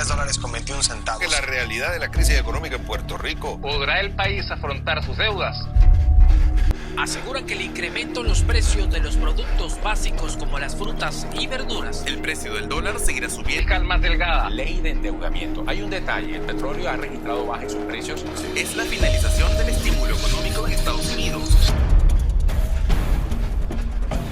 $3.21. Que la realidad de la crisis económica en Puerto Rico. ¿Podrá el país afrontar sus deudas? Aseguran que el incremento en los precios de los productos básicos como las frutas y verduras. El precio del dólar seguirá subiendo. Fiscal más delgada. Ley de endeudamiento. Hay un detalle, el petróleo ha registrado bajas en sus precios. Es la finalización del estímulo económico en Estados Unidos.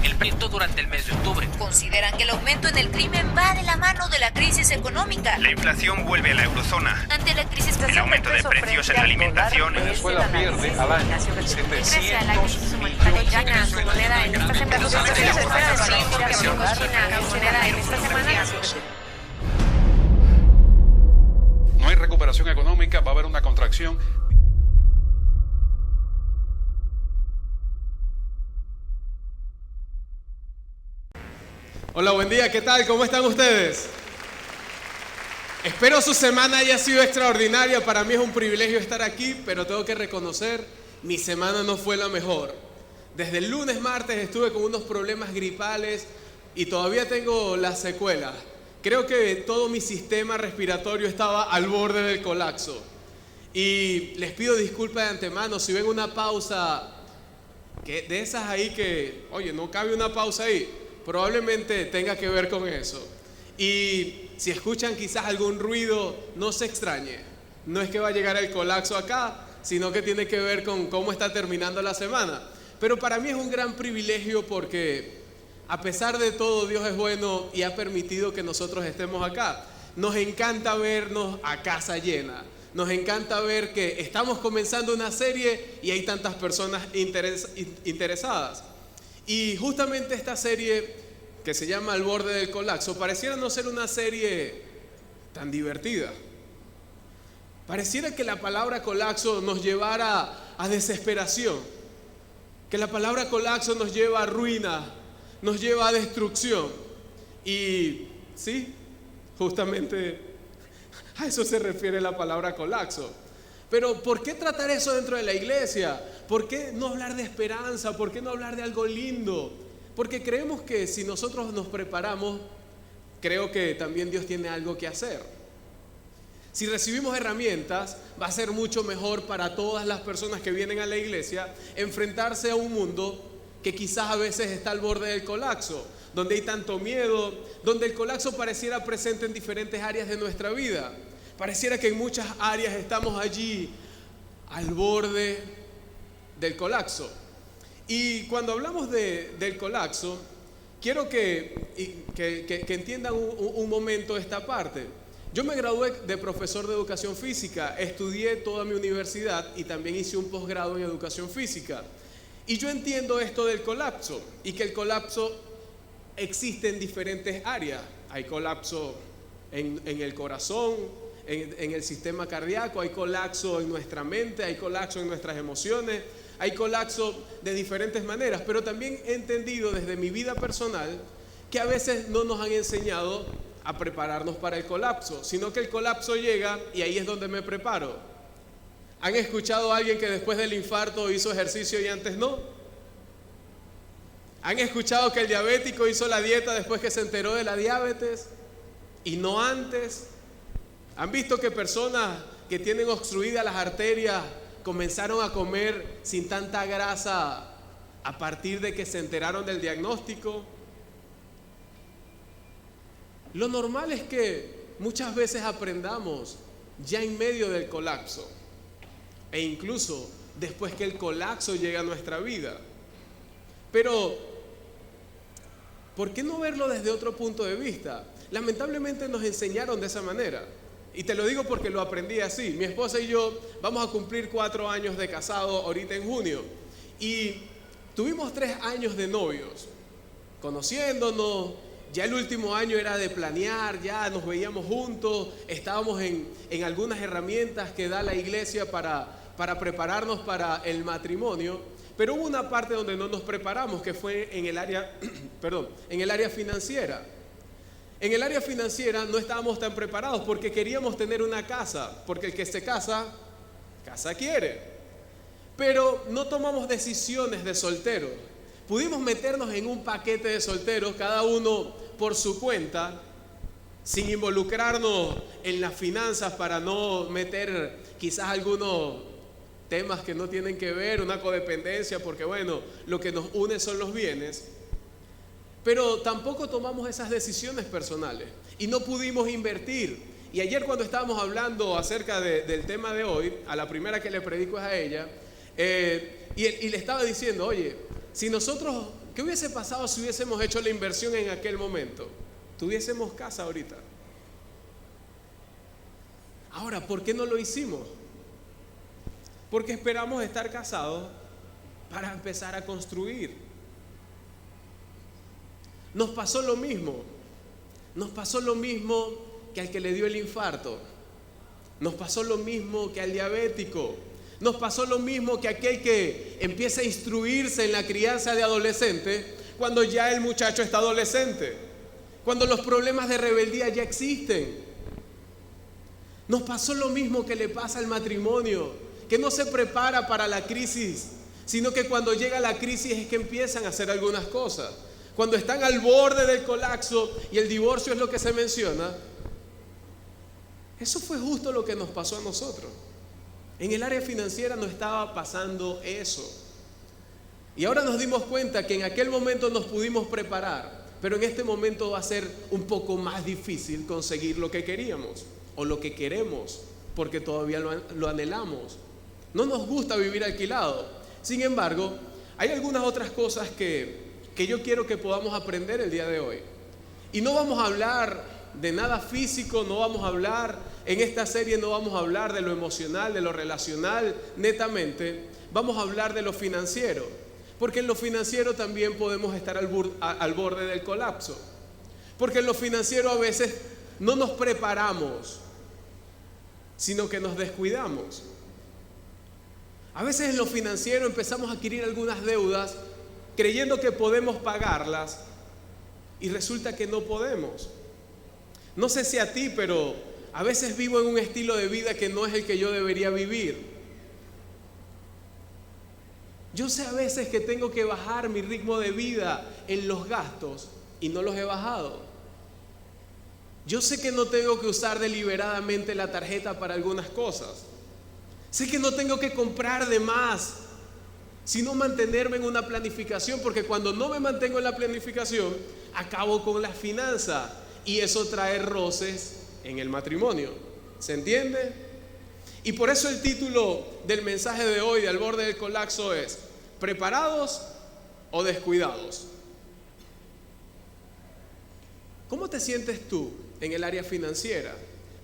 El pleito durante el mes de octubre. Consideran que el aumento en el crimen va de la mano de la crisis económica. La inflación vuelve a la eurozona. Ante la crisis, El aumento de precios en la alimentación. Venezuela pierde al año 700 No hay recuperación económica, va a haber una contracción. Hola, buen día, ¿qué tal? ¿Cómo están ustedes? Espero su semana haya sido extraordinaria. Para mí es un privilegio estar aquí, pero tengo que reconocer, mi semana no fue la mejor. Desde el lunes, martes estuve con unos problemas gripales y todavía tengo las secuelas. Creo que todo mi sistema respiratorio estaba al borde del colapso. Y les pido disculpas de antemano si ven una pausa de esas ahí que, oye, no cabe una pausa ahí. Probablemente tenga que ver con eso. Y si escuchan quizás algún ruido, no se extrañe. No es que va a llegar el colapso acá, sino que tiene que ver con cómo está terminando la semana. Pero para mí es un gran privilegio porque a pesar de todo, Dios es bueno y ha permitido que nosotros estemos acá. Nos encanta vernos a casa llena. Nos encanta ver que estamos comenzando una serie y hay tantas personas interesadas. Y justamente esta serie, que se llama Al borde del colapso, pareciera no ser una serie tan divertida. Pareciera que la palabra colapso nos llevara a desesperación, que la palabra colapso nos lleva a ruina, nos lleva a destrucción. Y sí, justamente a eso se refiere la palabra colapso. Pero ¿por qué tratar eso dentro de la iglesia? ¿Por qué no hablar de esperanza? ¿Por qué no hablar de algo lindo? Porque creemos que si nosotros nos preparamos, creo que también Dios tiene algo que hacer. Si recibimos herramientas, va a ser mucho mejor para todas las personas que vienen a la iglesia enfrentarse a un mundo que quizás a veces está al borde del colapso, donde hay tanto miedo, donde el colapso pareciera presente en diferentes áreas de nuestra vida. Pareciera que en muchas áreas estamos allí al borde del colapso. Y cuando hablamos del colapso, quiero que entiendan un momento esta parte. Yo me gradué de profesor de educación física, estudié toda mi universidad y también hice un posgrado en educación física. Y yo entiendo esto del colapso y que el colapso existe en diferentes áreas. Hay colapso en el corazón, en el sistema cardíaco, hay colapso en nuestra mente, hay colapso en nuestras emociones, hay colapso de diferentes maneras, pero también he entendido desde mi vida personal que a veces no nos han enseñado a prepararnos para el colapso, sino que el colapso llega y ahí es donde me preparo. ¿Han escuchado a alguien que después del infarto hizo ejercicio y antes no? ¿Han escuchado que el diabético hizo la dieta después que se enteró de la diabetes y no antes? ¿Han visto que personas que tienen obstruidas las arterias comenzaron a comer sin tanta grasa a partir de que se enteraron del diagnóstico? Lo normal es que muchas veces aprendamos ya en medio del colapso e incluso después que el colapso llega a nuestra vida. Pero, ¿por qué no verlo desde otro punto de vista? Lamentablemente nos enseñaron de esa manera. Y te lo digo porque lo aprendí así. Mi esposa y yo vamos a cumplir 4 años de casado ahorita en junio. Y tuvimos 3 años de novios, conociéndonos. Ya el último año era de planear, ya nos veíamos juntos. Estábamos en algunas herramientas que da la iglesia para prepararnos para el matrimonio. Pero hubo una parte donde no nos preparamos, que fue en el área, en el área financiera. En el área financiera no estábamos tan preparados porque queríamos tener una casa, porque el que se casa, casa quiere. Pero no tomamos decisiones de solteros. Pudimos meternos en un paquete de solteros, cada uno por su cuenta, sin involucrarnos en las finanzas para no meter quizás algunos temas que no tienen que ver, una codependencia, porque bueno, lo que nos une son los bienes, pero tampoco tomamos esas decisiones personales y no pudimos invertir. Y ayer cuando estábamos hablando acerca del tema de hoy, a la primera que le predico es a ella, y le estaba diciendo, oye, si nosotros, ¿qué hubiese pasado si hubiésemos hecho la inversión en aquel momento? Tuviésemos casa ahorita. Ahora, ¿por qué no lo hicimos? Porque esperamos estar casados para empezar a construir. Nos pasó lo mismo que al que le dio el infarto. Nos pasó lo mismo que al diabético. Nos pasó lo mismo que aquel que empieza a instruirse en la crianza de adolescentes cuando ya el muchacho está adolescente, cuando los problemas de rebeldía ya existen. Nos pasó lo mismo que le pasa al matrimonio, que no se prepara para la crisis, sino que cuando llega la crisis es que empiezan a hacer algunas cosas. Cuando están al borde del colapso y el divorcio es lo que se menciona, eso fue justo lo que nos pasó a nosotros. En el área financiera no estaba pasando eso. Y ahora nos dimos cuenta que en aquel momento nos pudimos preparar, pero en este momento va a ser un poco más difícil conseguir lo que queríamos o lo que queremos, porque todavía lo anhelamos. No nos gusta vivir alquilado. Sin embargo, hay algunas otras cosas que yo quiero que podamos aprender el día de hoy. Y no vamos a hablar de nada físico, no vamos a hablar, en esta serie no vamos a hablar de lo emocional, de lo relacional, netamente. Vamos a hablar de lo financiero, porque en lo financiero también podemos estar al borde del colapso. Porque en lo financiero a veces no nos preparamos, sino que nos descuidamos. A veces en lo financiero empezamos a adquirir algunas deudas creyendo que podemos pagarlas y resulta que no podemos. No sé si a ti, pero a veces vivo en un estilo de vida que no es el que yo debería vivir. Yo sé a veces que tengo que bajar mi ritmo de vida en los gastos y no los he bajado. Yo sé que no tengo que usar deliberadamente la tarjeta para algunas cosas. Sé que no tengo que comprar de más, sino mantenerme en una planificación, porque cuando no me mantengo en la planificación, acabo con las finanzas y eso trae roces en el matrimonio. ¿Se entiende? Y por eso el título del mensaje de hoy, de Al Borde del Colapso, es ¿preparados o descuidados? ¿Cómo te sientes tú en el área financiera?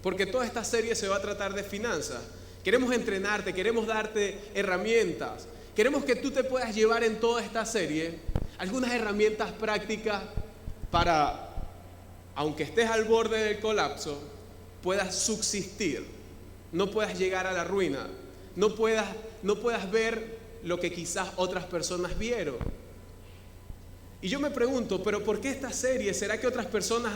Porque toda esta serie se va a tratar de finanzas. Queremos entrenarte, queremos darte herramientas. Queremos que tú te puedas llevar en toda esta serie algunas herramientas prácticas para, aunque estés al borde del colapso, puedas subsistir, no puedas llegar a la ruina, no puedas ver lo que quizás otras personas vieron. Y yo me pregunto, ¿pero por qué esta serie? ¿Será que otras personas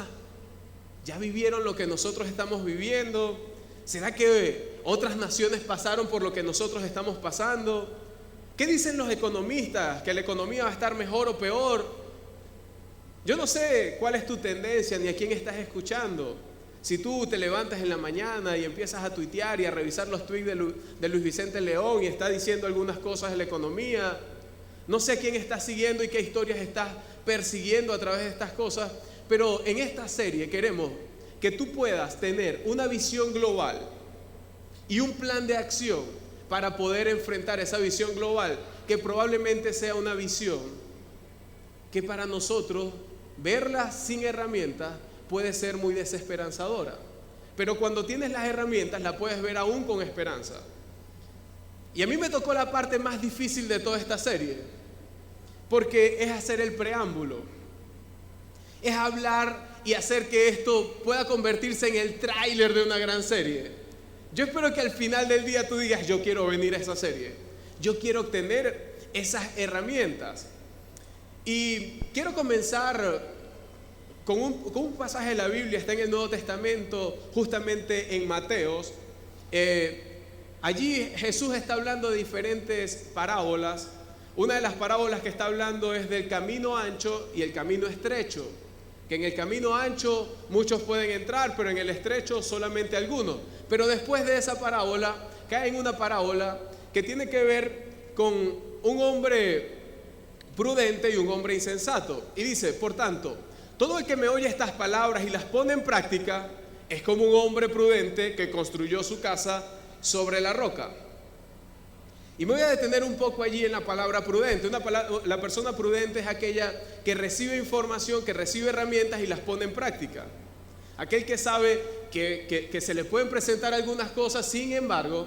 ya vivieron lo que nosotros estamos viviendo? ¿Será que otras naciones pasaron por lo que nosotros estamos pasando? ¿Qué dicen los economistas? ¿Que la economía va a estar mejor o peor? Yo no sé cuál es tu tendencia ni a quién estás escuchando. Si tú te levantas en la mañana y empiezas a tuitear y a revisar los tweets de Luis Vicente León y está diciendo algunas cosas de la economía, no sé a quién estás siguiendo y qué historias estás persiguiendo a través de estas cosas, pero en esta serie queremos que tú puedas tener una visión global y un plan de acción para poder enfrentar esa visión global, que probablemente sea una visión que para nosotros verla sin herramientas puede ser muy desesperanzadora, pero cuando tienes las herramientas la puedes ver aún con esperanza. Y a mí me tocó la parte más difícil de toda esta serie, porque es hacer el preámbulo, es hablar y hacer que esto pueda convertirse en el tráiler de una gran serie. Yo espero que al final del día tú digas, yo quiero venir a esa serie, yo quiero obtener esas herramientas. Y quiero comenzar con un pasaje de la Biblia, está en el Nuevo Testamento, justamente en Mateos. Allí Jesús está hablando de diferentes parábolas. Una de las parábolas que está hablando es del camino ancho y el camino estrecho. que en el camino ancho muchos pueden entrar, pero en el estrecho solamente algunos. Pero después de esa parábola, cae en una parábola que tiene que ver con un hombre prudente y un hombre insensato. Y dice, por tanto, todo el que me oye estas palabras y las pone en práctica es como un hombre prudente que construyó su casa sobre la roca. Y me voy a detener un poco allí en la palabra prudente. La persona prudente es aquella que recibe información, que recibe herramientas y las pone en práctica. Aquel que sabe que se le pueden presentar algunas cosas, sin embargo,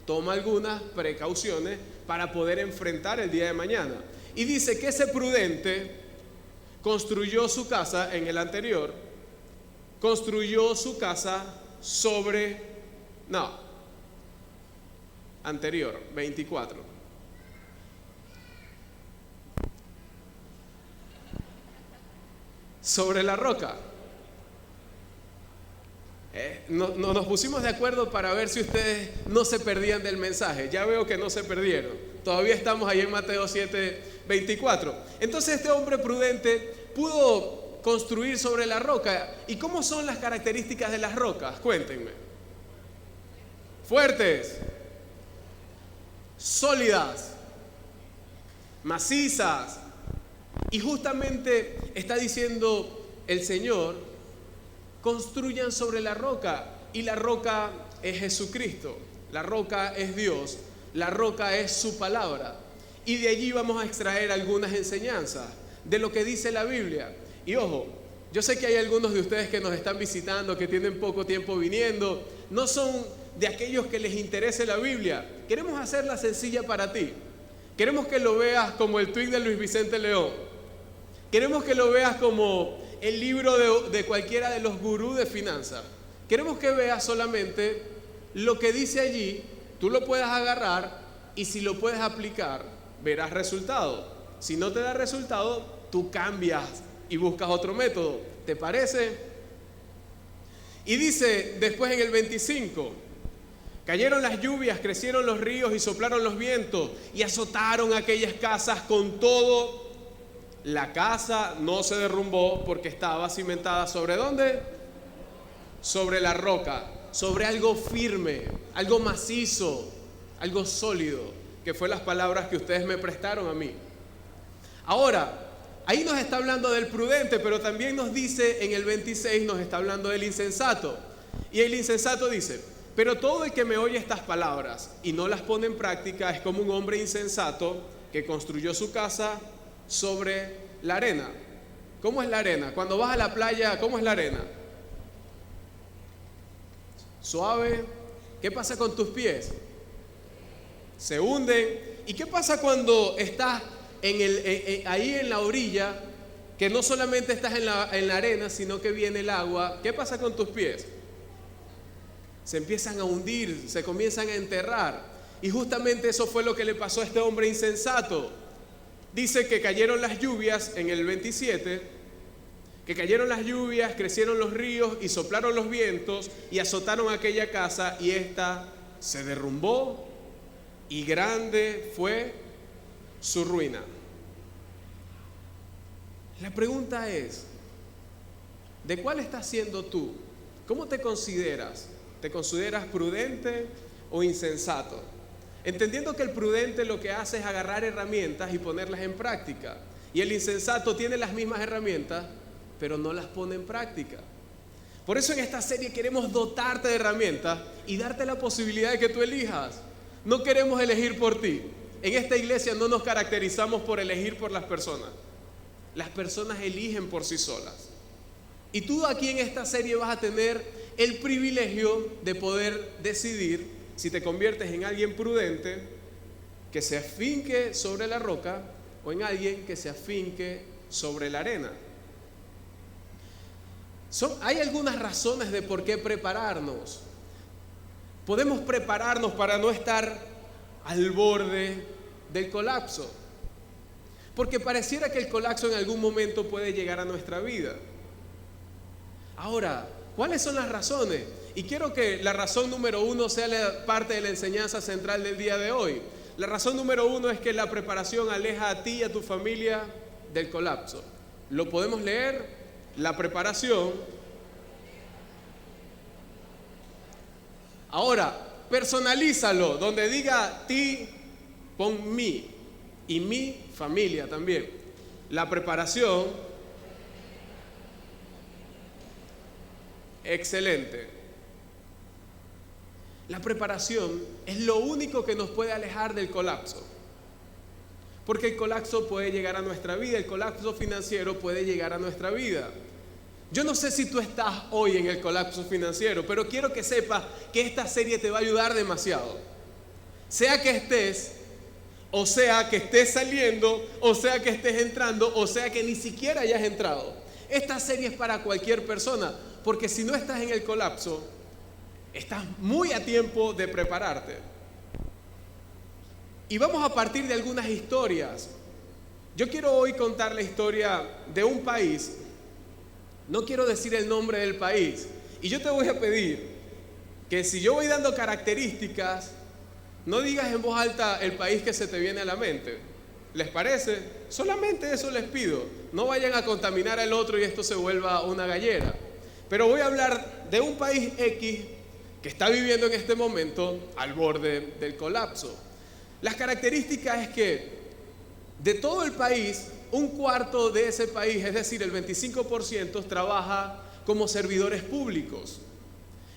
toma algunas precauciones para poder enfrentar el día de mañana. Y dice que ese prudente construyó su casa en el anterior, construyó su casa sobre... anterior, 24. Sobre la roca. Nos pusimos de acuerdo para ver si ustedes no se perdían del mensaje. Ya veo que no se perdieron. Todavía estamos ahí en Mateo 7, 24. Entonces este hombre prudente pudo construir sobre la roca. ¿Y cómo son las características de las rocas? Cuéntenme. Fuertes, sólidas, macizas. Y justamente está diciendo el Señor, construyan sobre la roca. Y la roca es Jesucristo, la roca es Dios, la roca es su palabra. Y de allí vamos a extraer algunas enseñanzas de lo que dice la Biblia. Y ojo, yo sé que hay algunos de ustedes que nos están visitando, que tienen poco tiempo viniendo, no son de aquellos que les interese la Biblia. Queremos hacerla sencilla para ti. Queremos que lo veas como el tweet de Luis Vicente León. Queremos que lo veas como el libro de cualquiera de los gurús de finanzas. Queremos que veas solamente lo que dice allí, tú lo puedas agarrar y si lo puedes aplicar, verás resultado. Si no te da resultado, tú cambias y buscas otro método. ¿Te parece? Y dice después en el 25, cayeron las lluvias, crecieron los ríos y soplaron los vientos y azotaron aquellas casas con todo. La casa no se derrumbó porque estaba cimentada ¿sobre dónde? Sobre la roca, sobre algo firme, algo macizo, algo sólido, que fue las palabras que ustedes me prestaron a mí. Ahora, ahí nos está hablando del prudente, pero también nos dice en el 26, nos está hablando del insensato. Y el insensato dice, pero todo el que me oye estas palabras y no las pone en práctica es como un hombre insensato que construyó su casa sobre la arena. ¿Cómo es la arena? Cuando vas a la playa, ¿cómo es la arena? Suave. ¿Qué pasa con tus pies? Se hunden. ¿Y qué pasa cuando estás ahí en la orilla, que no solamente estás en la arena, sino que viene el agua? ¿Qué pasa con tus pies? Se empiezan a hundir, se comienzan a enterrar. Y justamente eso fue lo que le pasó a este hombre insensato. Dice que cayeron las lluvias en el 27, que cayeron las lluvias, crecieron los ríos y soplaron los vientos y azotaron aquella casa y ésta se derrumbó y grande fue su ruina. La pregunta es, ¿de cuál estás siendo tú? ¿Cómo te consideras? ¿Te consideras prudente o insensato? Entendiendo que el prudente lo que hace es agarrar herramientas y ponerlas en práctica. Y el insensato tiene las mismas herramientas, pero no las pone en práctica. Por eso en esta serie queremos dotarte de herramientas y darte la posibilidad de que tú elijas. No queremos elegir por ti. En esta iglesia no nos caracterizamos por elegir por las personas. Las personas eligen por sí solas. Y tú aquí en esta serie vas a tener el privilegio de poder decidir si te conviertes en alguien prudente que se afinque sobre la roca o en alguien que se afinque sobre la arena. Hay algunas razones de por qué prepararnos. Podemos prepararnos para no estar al borde del colapso, porque pareciera que el colapso en algún momento puede llegar a nuestra vida. Ahora, ¿cuáles son las razones? Y quiero que la razón número 1 sea parte de la enseñanza central del día de hoy. La razón número 1 es que la preparación aleja a ti y a tu familia del colapso. Lo podemos leer, la preparación. Ahora, personalízalo, donde diga ti, pon mí y mi familia también. La preparación, excelente. La preparación es lo único que nos puede alejar del colapso. Porque el colapso puede llegar a nuestra vida, el colapso financiero puede llegar a nuestra vida. Yo no sé si tú estás hoy en el colapso financiero, pero quiero que sepas que esta serie te va a ayudar demasiado. Sea que estés, o sea que estés saliendo, o sea que estés entrando, o sea que ni siquiera hayas entrado. Esta serie es para cualquier persona, porque si no estás en el colapso, estás muy a tiempo de prepararte. Y vamos a partir de algunas historias. Yo quiero hoy contar la historia de un país. No quiero decir el nombre del país. Y yo te voy a pedir que si yo voy dando características, no digas en voz alta el país que se te viene a la mente. ¿Les parece? Solamente eso les pido. No vayan a contaminar al otro y esto se vuelva una gallera. Pero voy a hablar de un país X que está viviendo en este momento al borde del colapso. Las características es que de todo el país, un cuarto de ese país, es decir, el 25%, trabaja como servidores públicos.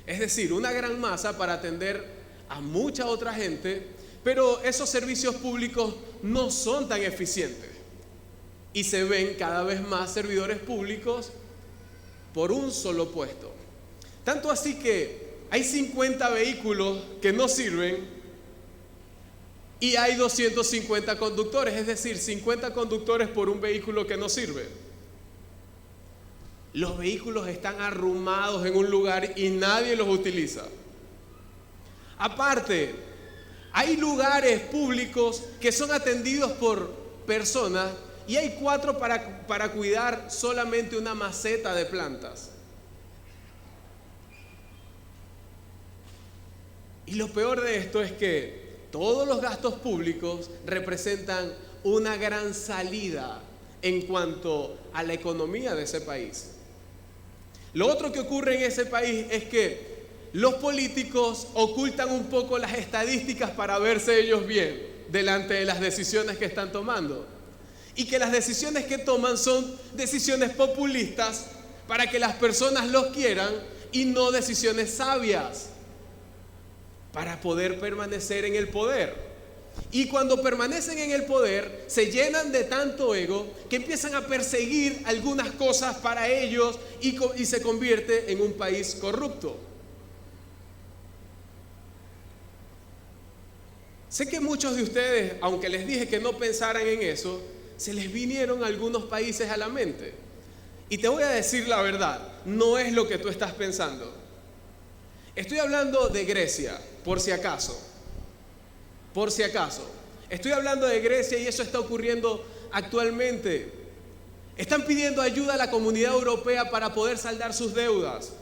Es decir, una gran masa para atender a mucha otra gente, pero esos servicios públicos no son tan eficientes. Y se ven cada vez más servidores públicos por un solo puesto. Tanto así que hay 50 vehículos que no sirven y hay 250 conductores, es decir, 50 conductores por un vehículo que no sirve. Los vehículos están arrumados en un lugar y nadie los utiliza. Aparte, hay lugares públicos que son atendidos por personas y hay 4 para cuidar solamente una maceta de plantas. Y lo peor de esto es que todos los gastos públicos representan una gran salida en cuanto a la economía de ese país. Lo otro que ocurre en ese país es que los políticos ocultan un poco las estadísticas para verse ellos bien delante de las decisiones que están tomando. Y que las decisiones que toman son decisiones populistas para que las personas los quieran y no decisiones sabias para poder permanecer en el poder. Y cuando permanecen en el poder, se llenan de tanto ego que empiezan a perseguir algunas cosas para ellos y se convierte en un país corrupto. Sé que muchos de ustedes, aunque les dije que no pensaran en eso, se les vinieron algunos países a la mente. Y te voy a decir la verdad, no es lo que tú estás pensando. Estoy hablando de Grecia, por si acaso. Por si acaso. Estoy hablando de Grecia y eso está ocurriendo actualmente. Están pidiendo ayuda a la Comunidad Europea para poder saldar sus deudas.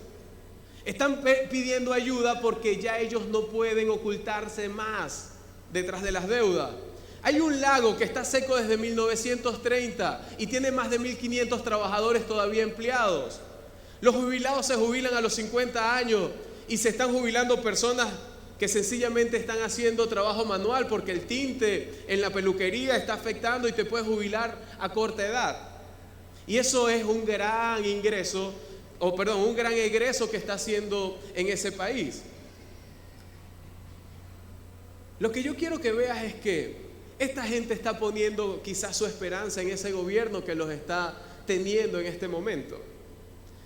Están pidiendo ayuda porque ya ellos no pueden ocultarse más detrás de las deudas. Hay un lago que está seco desde 1930 y tiene más de 1.500 trabajadores todavía empleados. Los jubilados se jubilan a los 50 años y se están jubilando personas que sencillamente están haciendo trabajo manual porque el tinte en la peluquería está afectando y te puedes jubilar a corta edad. Y eso es un gran ingreso, un gran egreso que está haciendo en ese país. Lo que yo quiero que veas es que esta gente está poniendo quizás su esperanza en ese gobierno que los está teniendo en este momento.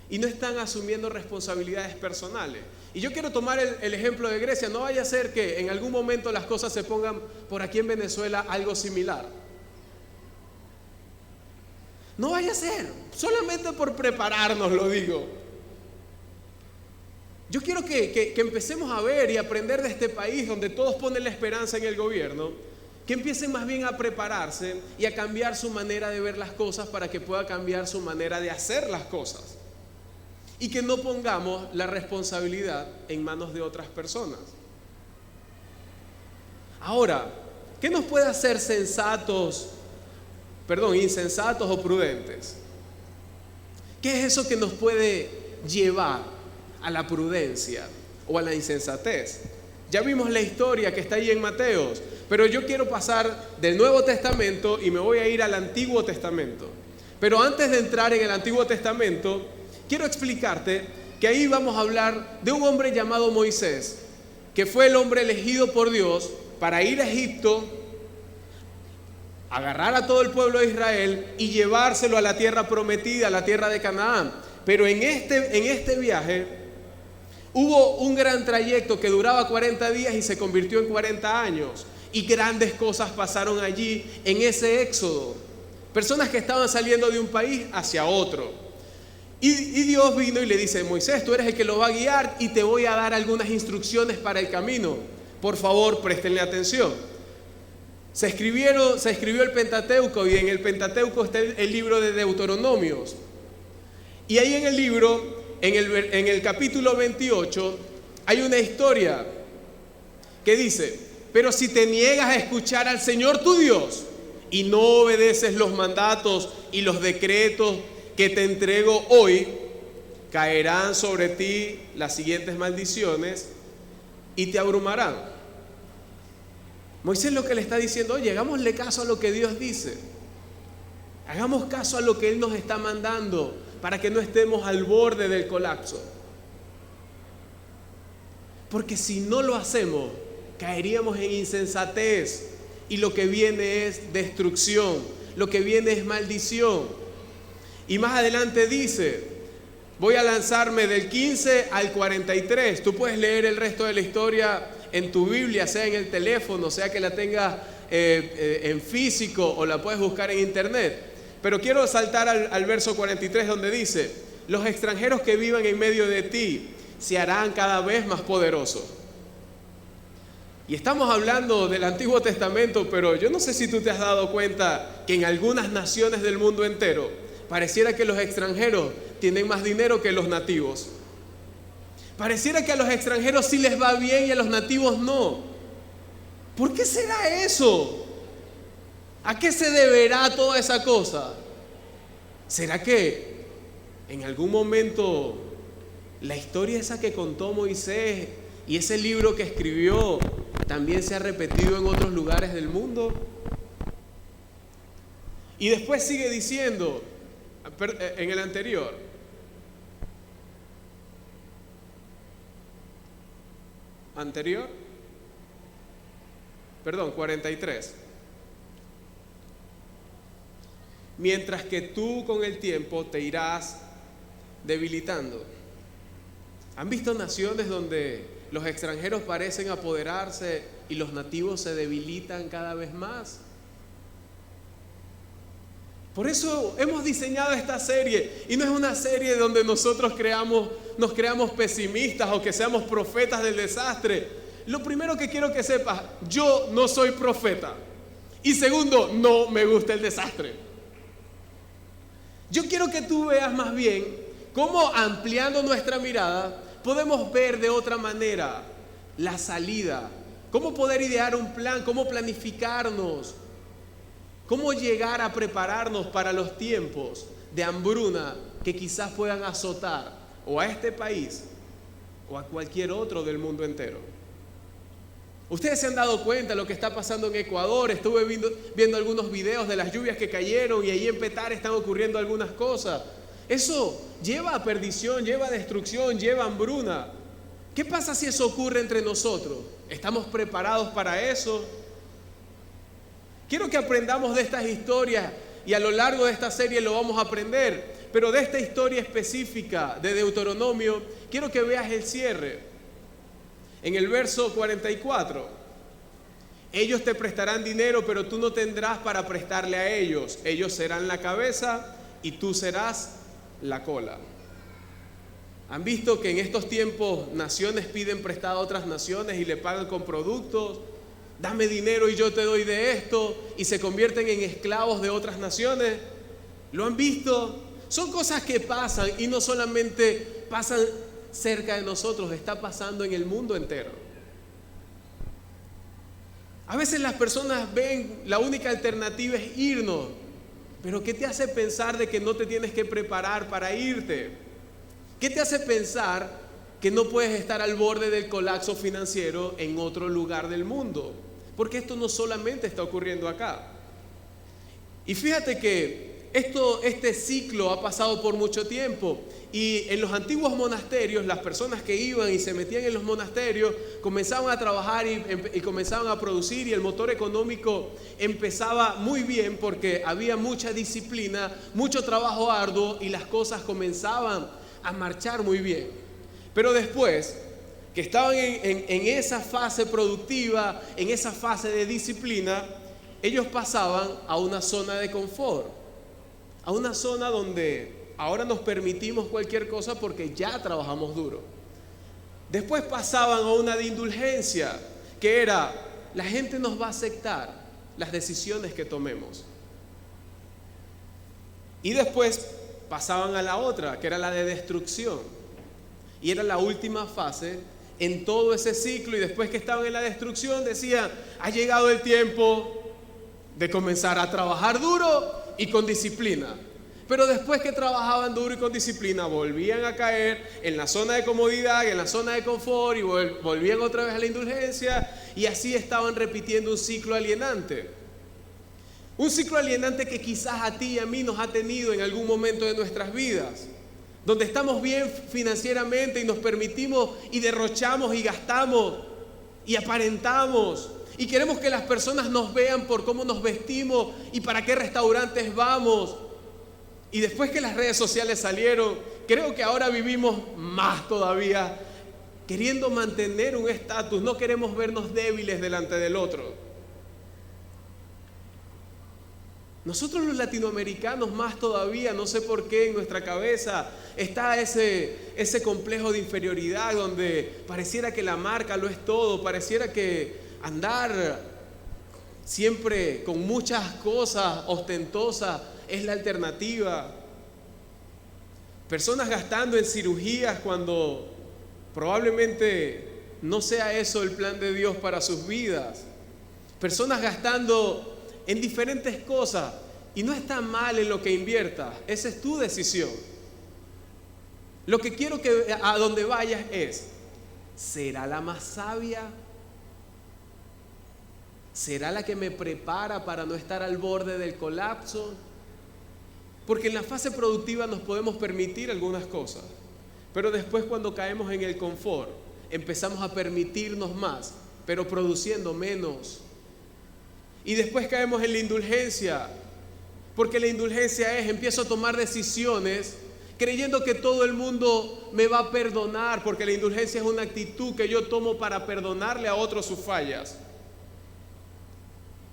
Y no están asumiendo responsabilidades personales. Y yo quiero tomar el ejemplo de Grecia. No vaya a ser que en algún momento las cosas se pongan por aquí en Venezuela algo similar. No vaya a ser. Solamente por prepararnos lo digo. Yo quiero que empecemos a ver y aprender de este país donde todos ponen la esperanza en el gobierno, que empiecen más bien a prepararse y a cambiar su manera de ver las cosas para que pueda cambiar su manera de hacer las cosas. Y que no pongamos la responsabilidad en manos de otras personas. Ahora, ¿qué nos puede hacer insensatos o prudentes? ¿Qué es eso que nos puede llevar a la prudencia o a la insensatez? Ya vimos la historia que está ahí en Mateos, pero yo quiero pasar del Nuevo Testamento y me voy a ir al Antiguo Testamento. Pero antes de entrar en el Antiguo Testamento, quiero explicarte que ahí vamos a hablar de un hombre llamado Moisés, que fue el hombre elegido por Dios para ir a Egipto, agarrar a todo el pueblo de Israel y llevárselo a la tierra prometida, a la tierra de Canaán. Pero en este viaje hubo un gran trayecto que duraba 40 días y se convirtió en 40 años. Y grandes cosas pasaron allí en ese éxodo. Personas que estaban saliendo de un país hacia otro. Y Dios vino y le dice: Moisés, tú eres el que lo va a guiar y te voy a dar algunas instrucciones para el camino. Por favor, préstenle atención. Se escribió el Pentateuco, y en el Pentateuco está el libro de Deuteronomios. Y ahí en el libro, en el capítulo 28, hay una historia que dice: pero si te niegas a escuchar al Señor tu Dios y no obedeces los mandatos y los decretos que te entrego hoy, caerán sobre ti las siguientes maldiciones y te abrumarán. Moisés lo que le está diciendo: oye, hagámosle caso a lo que Dios dice. Hagamos caso a lo que Él nos está mandando para que no estemos al borde del colapso. Porque si no lo hacemos, caeríamos en insensatez y lo que viene es destrucción, lo que viene es maldición. Y más adelante dice: voy a lanzarme del 15 al 43. Tú puedes leer el resto de la historia en tu Biblia, sea en el teléfono, sea que la tengas en físico o la puedes buscar en internet. Pero quiero saltar al verso 43, donde dice: los extranjeros que vivan en medio de ti se harán cada vez más poderosos. Y estamos hablando del Antiguo Testamento, pero yo no sé si tú te has dado cuenta que en algunas naciones del mundo entero pareciera que los extranjeros tienen más dinero que los nativos. Pareciera que a los extranjeros sí les va bien y a los nativos no. ¿Por qué será eso? ¿A qué se deberá toda esa cosa? ¿Será que en algún momento la historia esa que contó Moisés y ese libro que escribió también se ha repetido en otros lugares del mundo? Y después sigue diciendo, en el anterior: perdón, 43. Mientras que tú con el tiempo te irás debilitando. ¿Han visto naciones donde los extranjeros parecen apoderarse y los nativos se debilitan cada vez más? Por eso hemos diseñado esta serie, y no es una serie donde nosotros nos creamos pesimistas o que seamos profetas del desastre. Lo primero que quiero que sepas: yo no soy profeta. Y segundo, no me gusta el desastre. Yo quiero que tú veas más bien cómo, ampliando nuestra mirada, podemos ver de otra manera la salida, cómo poder idear un plan, cómo planificarnos, cómo llegar a prepararnos para los tiempos de hambruna que quizás puedan azotar o a este país o a cualquier otro del mundo entero. Ustedes se han dado cuenta de lo que está pasando en Ecuador. Estuve viendo algunos videos de las lluvias que cayeron, y ahí en Petare están ocurriendo algunas cosas. Eso lleva a perdición, lleva a destrucción, lleva a hambruna. ¿Qué pasa si eso ocurre entre nosotros? ¿Estamos preparados para eso? Quiero que aprendamos de estas historias, y a lo largo de esta serie lo vamos a aprender. Pero de esta historia específica de Deuteronomio, quiero que veas el cierre. En el verso 44: ellos te prestarán dinero, pero tú no tendrás para prestarle a ellos. Ellos serán la cabeza y tú serás la cola. ¿Han visto que en estos tiempos naciones piden prestado a otras naciones y le pagan con productos? Dame dinero y yo te doy de esto, y se convierten en esclavos de otras naciones. ¿Lo han visto? Son cosas que pasan, y no solamente pasan cerca de nosotros, está pasando en el mundo entero. A veces las personas ven la única alternativa es irnos Pero ¿qué te hace pensar de que no te tienes que preparar para irte? ¿Qué te hace pensar que no puedes estar al borde del colapso financiero en otro lugar del mundo? Porque esto no solamente está ocurriendo acá. Y fíjate que este ciclo ha pasado por mucho tiempo, y en los antiguos monasterios las personas que iban y se metían en los monasterios comenzaban a trabajar y comenzaban a producir, y el motor económico empezaba muy bien porque había mucha disciplina, mucho trabajo arduo, y las cosas comenzaban a marchar muy bien. Pero después que estaban en esa fase productiva, en esa fase de disciplina, ellos pasaban a una zona de confort, a una zona donde ahora nos permitimos cualquier cosa porque ya trabajamos duro. Después pasaban a una de indulgencia, que era: la gente nos va a aceptar las decisiones que tomemos. Y después pasaban a la otra, que era la de destrucción, y era la última fase en todo ese ciclo. Y después que estaban en la destrucción decían: ha llegado el tiempo de comenzar a trabajar duro y con disciplina. Pero después que trabajaban duro y con disciplina, volvían a caer en la zona de comodidad, en la zona de confort, y volvían otra vez a la indulgencia, y así estaban repitiendo un ciclo alienante. Un ciclo alienante que quizás a ti y a mí nos ha tenido en algún momento de nuestras vidas, donde estamos bien financieramente y nos permitimos y derrochamos y gastamos y aparentamos, y queremos que las personas nos vean por cómo nos vestimos y para qué restaurantes vamos. Y después que las redes sociales salieron, creo que ahora vivimos más todavía queriendo mantener un estatus. No queremos vernos débiles delante del otro. Nosotros los latinoamericanos más todavía, no sé por qué en nuestra cabeza está ese complejo de inferioridad, donde pareciera que la marca lo es todo, pareciera que andar siempre con muchas cosas ostentosas es la alternativa. Personas gastando en cirugías cuando probablemente no sea eso el plan de Dios para sus vidas. Personas gastando en diferentes cosas, y no está mal en lo que inviertas, esa es tu decisión. Lo que quiero que a donde vayas es: ¿será la más sabia? ¿Será la que me prepara para no estar al borde del colapso? Porque en la fase productiva nos podemos permitir algunas cosas, pero después, cuando caemos en el confort, empezamos a permitirnos más, pero produciendo menos. Y después caemos en la indulgencia, porque la indulgencia empiezo a tomar decisiones creyendo que todo el mundo me va a perdonar, porque la indulgencia es una actitud que yo tomo para perdonarle a otros sus fallas.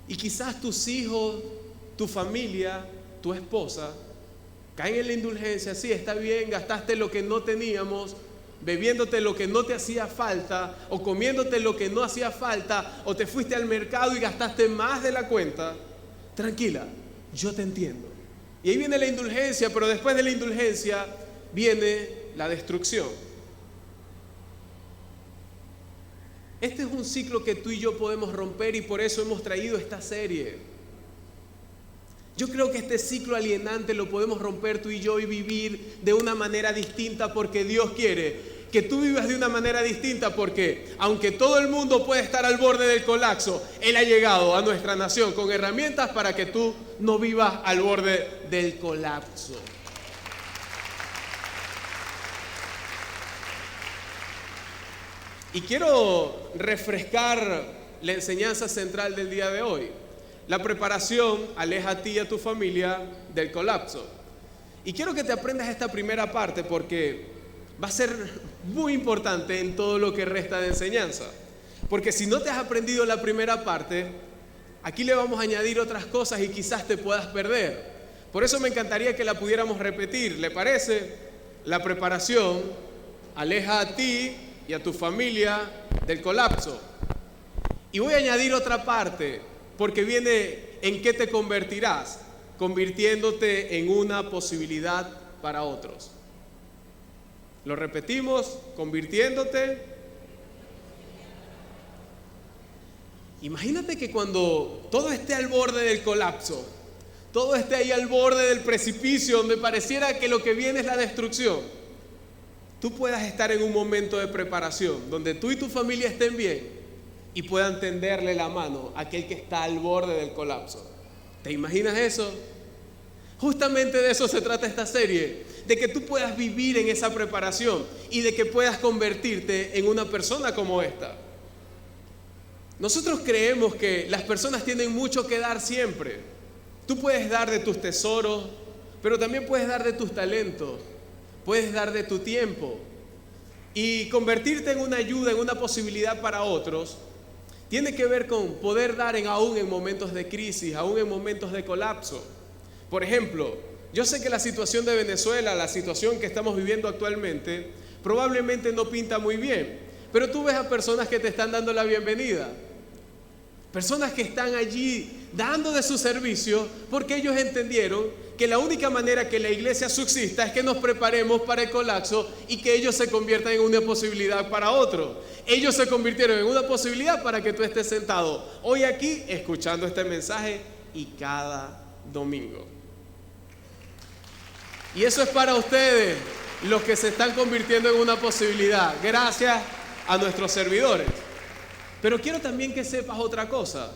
Y quizás tus hijos, tu familia, tu esposa caen en la indulgencia. Sí, está bien, gastaste lo que no teníamos, bebiéndote lo que no te hacía falta, o comiéndote lo que no hacía falta, o te fuiste al mercado y gastaste más de la cuenta. Tranquila, yo te entiendo. Y ahí viene la indulgencia, pero después de la indulgencia viene la destrucción. Este es un ciclo que tú y yo podemos romper, y por eso hemos traído esta serie. Yo creo que este ciclo alienante lo podemos romper tú y yo y vivir de una manera distinta, porque Dios quiere que tú vivas de una manera distinta, porque aunque todo el mundo puede estar al borde del colapso, Él ha llegado a nuestra nación con herramientas para que tú no vivas al borde del colapso. Y quiero refrescar la enseñanza central del día de hoy. La preparación aleja a ti y a tu familia del colapso. Y quiero que te aprendas esta primera parte, porque va a ser muy importante en todo lo que resta de enseñanza. Porque si no te has aprendido la primera parte, aquí le vamos a añadir otras cosas y quizás te puedas perder. Por eso me encantaría que la pudiéramos repetir. ¿Le parece? La preparación aleja a ti y a tu familia del colapso. Y voy a añadir otra parte, porque viene en qué te convertirás, convirtiéndote en una posibilidad para otros. Lo repetimos: convirtiéndote. Imagínate que cuando todo esté al borde del colapso, todo esté ahí al borde del precipicio, donde pareciera que lo que viene es la destrucción, tú puedas estar en un momento de preparación, donde tú y tu familia estén bien y puedan tenderle la mano a aquel que está al borde del colapso. ¿Te imaginas eso? Justamente de eso se trata esta serie, de que tú puedas vivir en esa preparación y de que puedas convertirte en una persona como esta. Nosotros creemos que las personas tienen mucho que dar siempre. Tú puedes dar de tus tesoros, pero también puedes dar de tus talentos, puedes dar de tu tiempo. Y convertirte en una ayuda, en una posibilidad para otros, tiene que ver con poder dar aún en momentos de crisis, aún en momentos de colapso. Por ejemplo, yo sé que la situación de Venezuela, la situación que estamos viviendo actualmente, probablemente no pinta muy bien, pero tú ves a personas que te están dando la bienvenida. Personas que están allí dando de su servicio porque ellos entendieron que la única manera que la iglesia subsista es que nos preparemos para el colapso y que ellos se conviertan en una posibilidad para otros. Ellos se convirtieron en una posibilidad para que tú estés sentado hoy aquí escuchando este mensaje y cada domingo. Y eso es para ustedes, los que se están convirtiendo en una posibilidad, gracias a nuestros servidores. Pero quiero también que sepas otra cosa,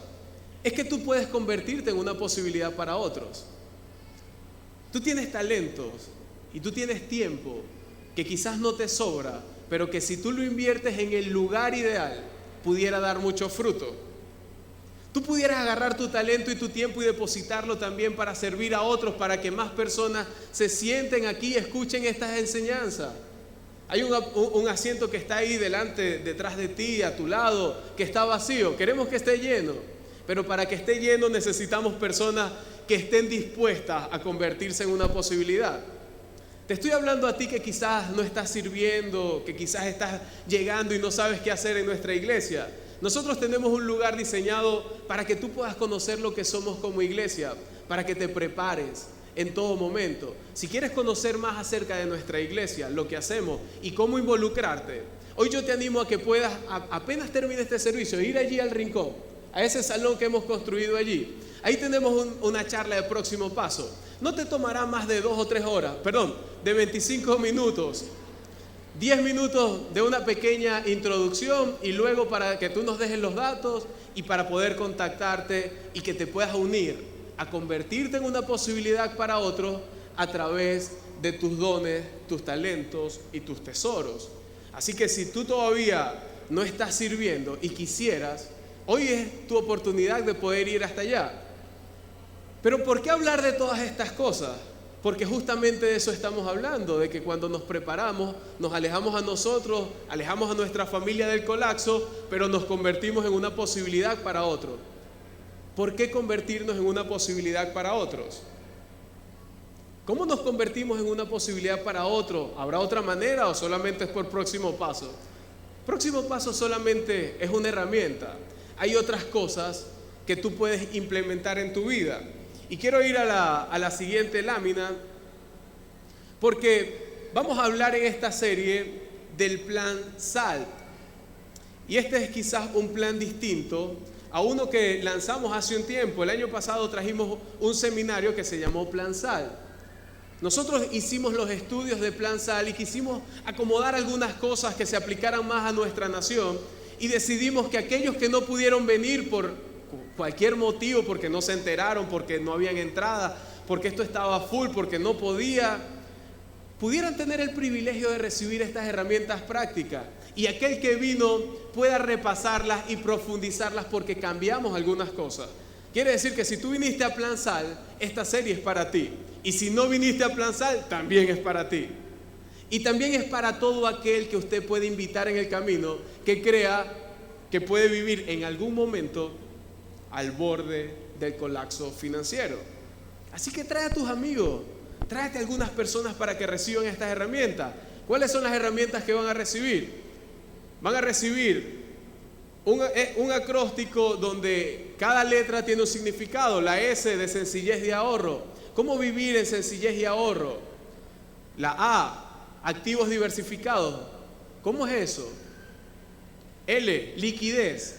es que tú puedes convertirte en una posibilidad para otros. Tú tienes talentos y tú tienes tiempo que quizás no te sobra, pero que si tú lo inviertes en el lugar ideal, pudiera dar mucho fruto. Tú pudieras agarrar tu talento y tu tiempo y depositarlo también para servir a otros, para que más personas se sienten aquí y escuchen estas enseñanzas. Hay un asiento que está ahí detrás de ti, a tu lado, que está vacío. Queremos que esté lleno, pero para que esté lleno necesitamos personas que estén dispuestas a convertirse en una posibilidad. Te estoy hablando a ti que quizás no estás sirviendo, que quizás estás llegando y no sabes qué hacer en nuestra iglesia. Nosotros tenemos un lugar diseñado para que tú puedas conocer lo que somos como iglesia, para que te prepares en todo momento. Si quieres conocer más acerca de nuestra iglesia, lo que hacemos y cómo involucrarte, hoy yo te animo a que puedas, apenas termine este servicio, ir allí al rincón, a ese salón que hemos construido allí. Ahí tenemos una charla de próximo paso. No te tomará más de 2 o 3 horas, de 25 minutos. 10 minutos de una pequeña introducción y luego para que tú nos dejes los datos y para poder contactarte y que te puedas unir a convertirte en una posibilidad para otros a través de tus dones, tus talentos y tus tesoros. Así que si tú todavía no estás sirviendo y quisieras, hoy es tu oportunidad de poder ir hasta allá. Pero ¿por qué hablar de todas estas cosas? Porque justamente de eso estamos hablando, de que cuando nos preparamos, nos alejamos a nosotros, alejamos a nuestra familia del colapso, pero nos convertimos en una posibilidad para otros. ¿Por qué convertirnos en una posibilidad para otros? ¿Cómo nos convertimos en una posibilidad para otros? ¿Habrá otra manera o solamente es por próximo paso? Próximo paso solamente es una herramienta. Hay otras cosas que tú puedes implementar en tu vida. Y quiero ir a la siguiente lámina, porque vamos a hablar en esta serie del plan SALT. Y este es quizás un plan distinto a uno que lanzamos hace un tiempo. El año pasado trajimos un seminario que se llamó Plan SALT. Nosotros hicimos los estudios de Plan SALT y quisimos acomodar algunas cosas que se aplicaran más a nuestra nación y decidimos que aquellos que no pudieron venir por cualquier motivo, porque no se enteraron, porque no habían entrada, porque esto estaba full, porque no pudieran tener el privilegio de recibir estas herramientas prácticas y aquel que vino pueda repasarlas y profundizarlas porque cambiamos algunas cosas. Quiere decir que si tú viniste a Plan SALT, esta serie es para ti, y si no viniste a Plan SALT, también es para ti. Y también es para todo aquel que usted puede invitar en el camino, que crea que puede vivir en algún momento al borde del colapso financiero. Así que trae a tus amigos, tráete a algunas personas para que reciban estas herramientas. ¿Cuáles son las herramientas que van a recibir? Van a recibir un acróstico donde cada letra tiene un significado. La S de sencillez y ahorro. ¿Cómo vivir en sencillez y ahorro? La A, activos diversificados. ¿Cómo es eso? L, liquidez.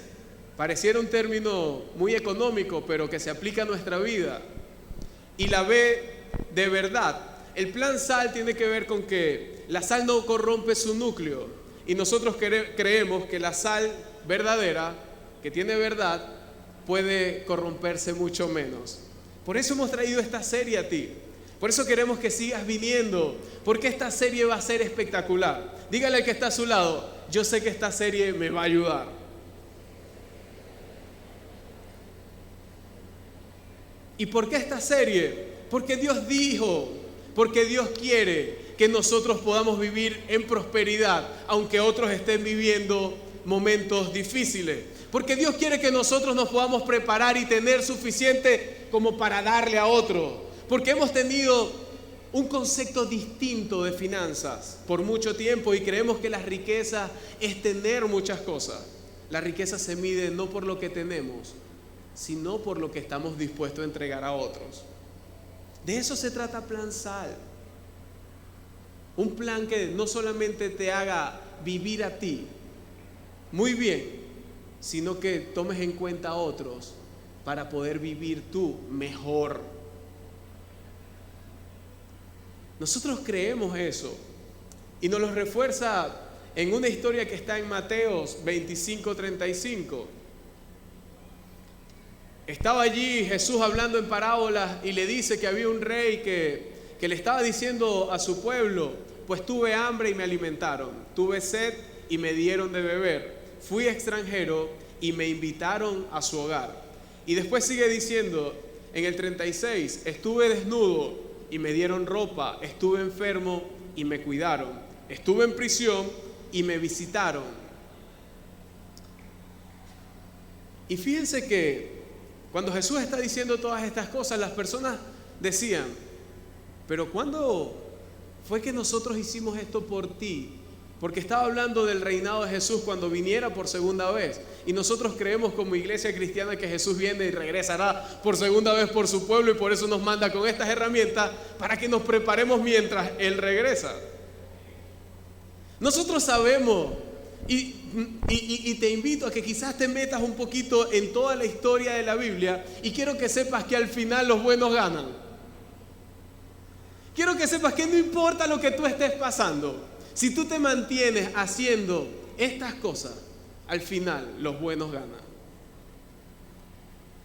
Pareciera un término muy económico, pero que se aplica a nuestra vida. y la B de verdad. El plan SAL tiene que ver con que la sal no corrompe su núcleo y nosotros creemos que la sal verdadera, que tiene verdad, puede corromperse mucho menos. Por eso hemos traído esta serie a ti. Por eso queremos que sigas viniendo, porque esta serie va a ser espectacular. Dígale al que está a su lado, yo sé que esta serie me va a ayudar. ¿Y por qué esta serie? Porque Dios dijo, porque Dios quiere que nosotros podamos vivir en prosperidad, aunque otros estén viviendo momentos difíciles. Porque Dios quiere que nosotros nos podamos preparar y tener suficiente como para darle a otros. Porque hemos tenido un concepto distinto de finanzas por mucho tiempo y creemos que la riqueza es tener muchas cosas. La riqueza se mide no por lo que tenemos, sino por lo que estamos dispuestos a entregar a otros. De eso se trata Plan SAL. Un plan que no solamente te haga vivir a ti muy bien, sino que tomes en cuenta a otros para poder vivir tú mejor. Nosotros creemos eso y nos lo refuerza en una historia que está en Mateos 25:35. Estaba allí Jesús hablando en parábolas y le dice que había un rey que le estaba diciendo a su pueblo: pues tuve hambre y me alimentaron, tuve sed y me dieron de beber, fui extranjero y me invitaron a su hogar. Y después sigue diciendo en el 36, estuve desnudo y me dieron ropa, estuve enfermo y me cuidaron, estuve en prisión y me visitaron. Y fíjense que cuando Jesús está diciendo todas estas cosas, las personas decían: pero ¿cuándo fue que nosotros hicimos esto por ti? Porque estaba hablando del reinado de Jesús cuando viniera por segunda vez. Y nosotros creemos como iglesia cristiana que Jesús viene y regresará por segunda vez por su pueblo, y por eso nos manda con estas herramientas para que nos preparemos mientras Él regresa. Nosotros sabemos, y te invito a que quizás te metas un poquito en toda la historia de la Biblia, y quiero que sepas que al final los buenos ganan. Quiero que sepas que no importa lo que tú estés pasando, si tú te mantienes haciendo estas cosas, al final los buenos ganan.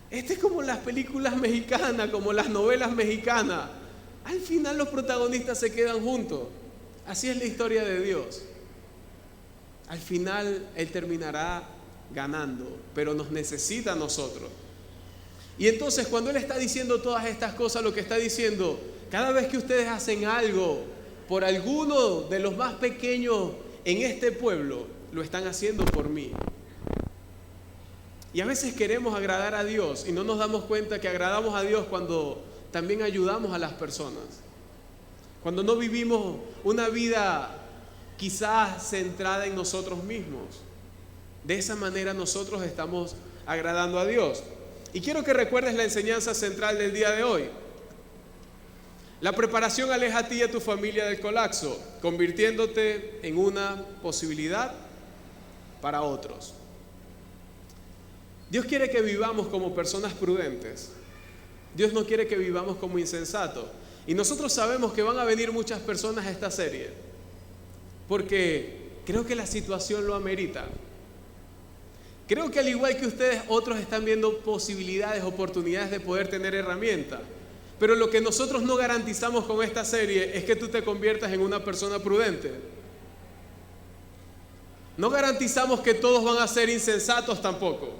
Es como las películas mexicanas, como las novelas mexicanas. Al final los protagonistas se quedan juntos. Así es la historia de Dios. Al final Él terminará ganando, pero nos necesita a nosotros. Y entonces cuando Él está diciendo todas estas cosas, lo que está diciendo: cada vez que ustedes hacen algo por alguno de los más pequeños en este pueblo, lo están haciendo por mí. Y a veces queremos agradar a Dios y no nos damos cuenta que agradamos a Dios cuando también ayudamos a las personas. Cuando no vivimos una vida quizás centrada en nosotros mismos. De esa manera nosotros estamos agradando a Dios. Y quiero que recuerdes la enseñanza central del día de hoy. La preparación aleja a ti y a tu familia del colapso, convirtiéndote en una posibilidad para otros. Dios quiere que vivamos como personas prudentes. Dios no quiere que vivamos como insensatos. Y nosotros sabemos que van a venir muchas personas a esta serie, porque creo que la situación lo amerita. Creo que al igual que ustedes, otros están viendo posibilidades, oportunidades de poder tener herramientas. Pero lo que nosotros no garantizamos con esta serie es que tú te conviertas en una persona prudente. No garantizamos que todos van a ser insensatos tampoco.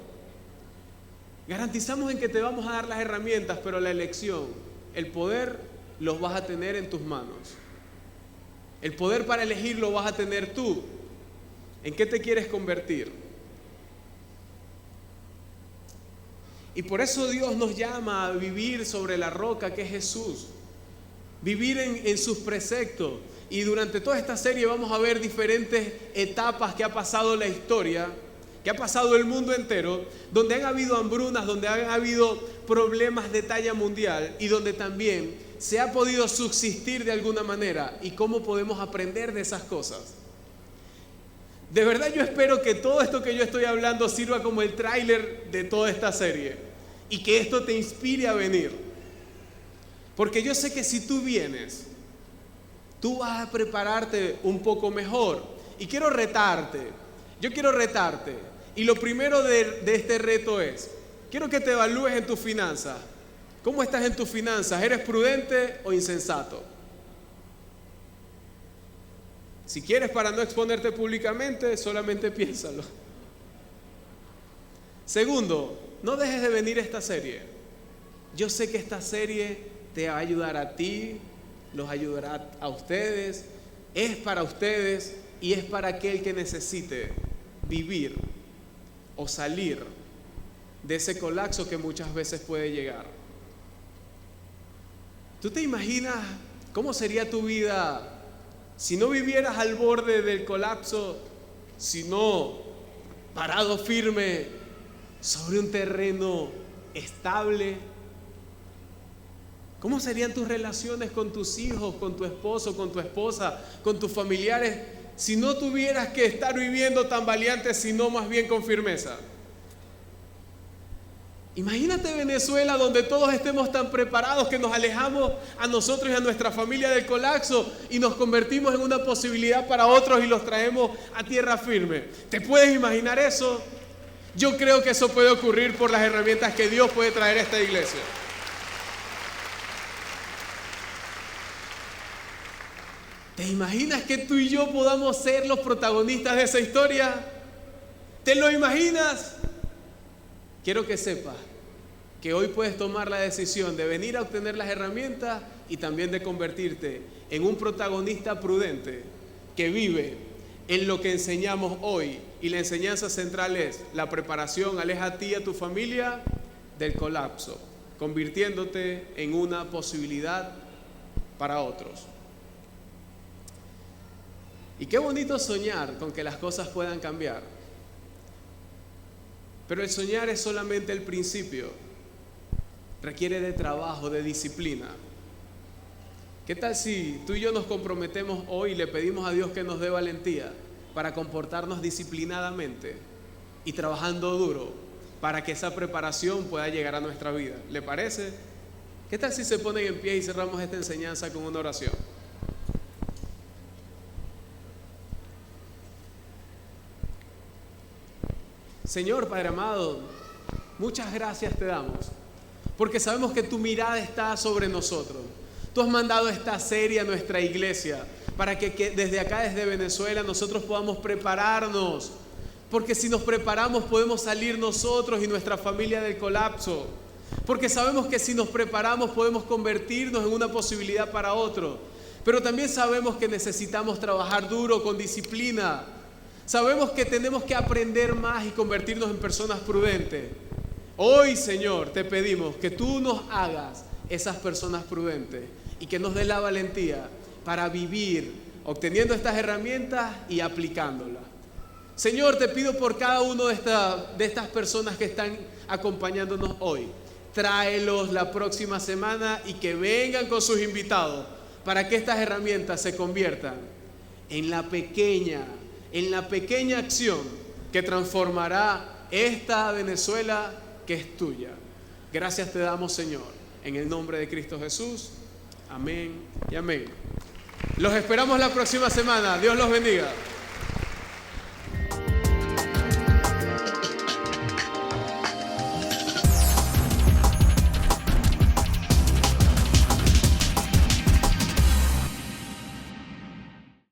Garantizamos en que te vamos a dar las herramientas, pero la elección, el poder, los vas a tener en tus manos. El poder para elegir lo vas a tener tú. ¿En qué te quieres convertir? Y por eso Dios nos llama a vivir sobre la roca que es Jesús. Vivir en sus preceptos. Y durante toda esta serie vamos a ver diferentes etapas que ha pasado la historia, que ha pasado el mundo entero, donde han habido hambrunas, donde han habido problemas de talla mundial y donde también se ha podido subsistir de alguna manera, y cómo podemos aprender de esas cosas. De verdad yo espero que todo esto que yo estoy hablando sirva como el tráiler de toda esta serie y que esto te inspire a venir. Porque yo sé que si tú vienes, tú vas a prepararte un poco mejor. Y quiero retarte. Yo quiero retarte. Y lo primero de este reto es, quiero que te evalúes en tus finanzas. ¿Cómo estás en tus finanzas? ¿Eres prudente o insensato? Si quieres, para no exponerte públicamente, solamente piénsalo. Segundo, no dejes de venir a esta serie. Yo sé que esta serie te va a ayudar a ti, los ayudará a ustedes, es para ustedes y es para aquel que necesite vivir o salir de ese colapso que muchas veces puede llegar. ¿Tú te imaginas cómo sería tu vida si no vivieras al borde del colapso, sino parado firme sobre un terreno estable? ¿Cómo serían tus relaciones con tus hijos, con tu esposo, con tu esposa, con tus familiares, si no tuvieras que estar viviendo tan valiente, sino más bien con firmeza? Imagínate Venezuela, donde todos estemos tan preparados que nos alejamos a nosotros y a nuestra familia del colapso y nos convertimos en una posibilidad para otros y los traemos a tierra firme. ¿Te puedes imaginar eso? Yo creo que eso puede ocurrir por las herramientas que Dios puede traer a esta iglesia. ¿Te imaginas que tú y yo podamos ser los protagonistas de esa historia? ¿Te lo imaginas? Quiero que sepas que hoy puedes tomar la decisión de venir a obtener las herramientas y también de convertirte en un protagonista prudente que vive en lo que enseñamos hoy. Y la enseñanza central es: la preparación aleja a ti y a tu familia del colapso, convirtiéndote en una posibilidad para otros. Y qué bonito soñar con que las cosas puedan cambiar. Pero el soñar es solamente el principio. Requiere de trabajo, de disciplina. ¿Qué tal si tú y yo nos comprometemos hoy y le pedimos a Dios que nos dé valentía para comportarnos disciplinadamente y trabajando duro para que esa preparación pueda llegar a nuestra vida? ¿Le parece? ¿Qué tal si se ponen en pie y cerramos esta enseñanza con una oración? Señor Padre amado, muchas gracias te damos, porque sabemos que tu mirada está sobre nosotros. Tú has mandado esta serie a nuestra iglesia para que desde acá, desde Venezuela, nosotros podamos prepararnos, porque si nos preparamos podemos salir nosotros y nuestra familia del colapso, porque sabemos que si nos preparamos podemos convertirnos en una posibilidad para otro, pero también sabemos que necesitamos trabajar duro, con disciplina. Sabemos que tenemos que aprender más y convertirnos en personas prudentes. Hoy, Señor, te pedimos que tú nos hagas esas personas prudentes y que nos dé la valentía para vivir obteniendo estas herramientas y aplicándolas. Señor, te pido por cada uno de estas personas que están acompañándonos hoy. Tráelos la próxima semana y que vengan con sus invitados para que estas herramientas se conviertan en la pequeña acción que transformará esta Venezuela que es tuya. Gracias te damos, Señor, en el nombre de Cristo Jesús. Amén y amén. Los esperamos la próxima semana. Dios los bendiga.